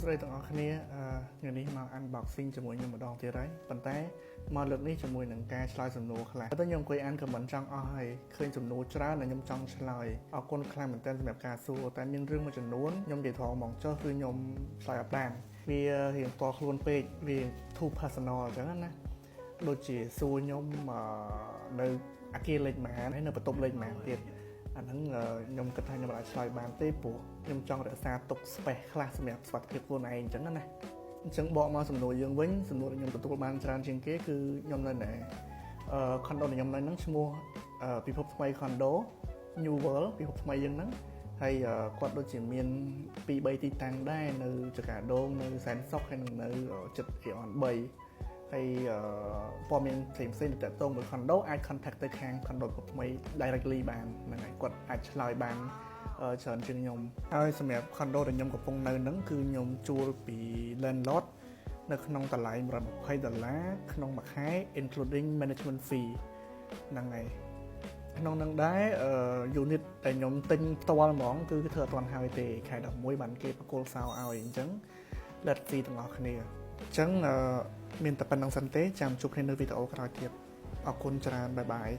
ស្រីទាំងអស់គ្នាថ្ងៃនេះមក unboxing ជាមួយខ្ញុំម្ដងទៀតហើយប៉ុន្តែមកលើកនេះជាមួយនឹងការឆ្លើយសំណួរខ្លះតែខ្ញុំអង្គុយអាន comment ចង់អស់ហើយឃើញសំណួរច្រើនដែលខ្ញុំចង់ឆ្លើយអរគុណខ្លាំងមែនទែនសម្រាប់ការសួរតែមានរឿងមួយចំនួនខ្ញុំនិយាយថងហ្មងចុះគឺខ្ញុំឆ្លើយអត់បានវារៀងផ្ទាល់ខ្លួនពេកវា too personal អញ្ចឹងណាដូចជាសួរខ្ញុំនៅអាគារលេខម៉ានហើយនៅបន្ទប់លេខម៉ានទៀតអាហ្នឹងខ្ញុំគិតថាខ្ញុំអាចឆ្លើយបានទេព្រោះខ្ញុំចង់រក្សាទុក space ខ្លះសម្រាប់សុខភាពខ្លួនឯងអញ្ចឹងណាអញ្ចឹងបកមកសំណួរយើងវិញសំណួរខ្ញុំទទួលបានច្រើនជាងគេគឺខ្ញុំនៅណែcondo ដែលខ្ញុំនៅហ្នឹងឈ្មោះពិភពថ្មី condo New World ពិភពថ្មីយើងហ្នឹងហើយគាត់ដូចជាមាន 2-3 ទីតាំងដែរនៅចកាដងនៅសែនសុខហើយនឹងនៅចិត្ត Aeon 3ហើយព័ត៌មានផ្សេងៗទៅតាក់ទងមួយ condo អាច contact ទៅខាង condo ពិភពថ្មី directly បានហ្នឹងហើយគាត់អាចឆ្លើយបានច្រើនជាងខ្ញុំហើយសម្រាប់ condo ដែលខ្ញុំកំពុងនៅហ្នឹងគឺខ្ញុំជួលពី landlord នៅក្នុងតម្លៃ$120ក្នុងមួយខែ including management fee ហ្នឹងហើយក្នុងនឹងដែរ unit ដែលខ្ញុំទិញផ្ទាល់ហ្មងគឺធ្វើអត់ទាន់ហើយទេខែ11បានគេបកគោលសោឲ្យអញ្ចឹង let's see ទាំងអស់គ្នាអញ្ចឹងមានតែប៉ុណ្្នឹងសិនទេចាំជួបគ្នានៅវីដេអូក្រោយទៀតអរគុណច្រើនបាយបាយ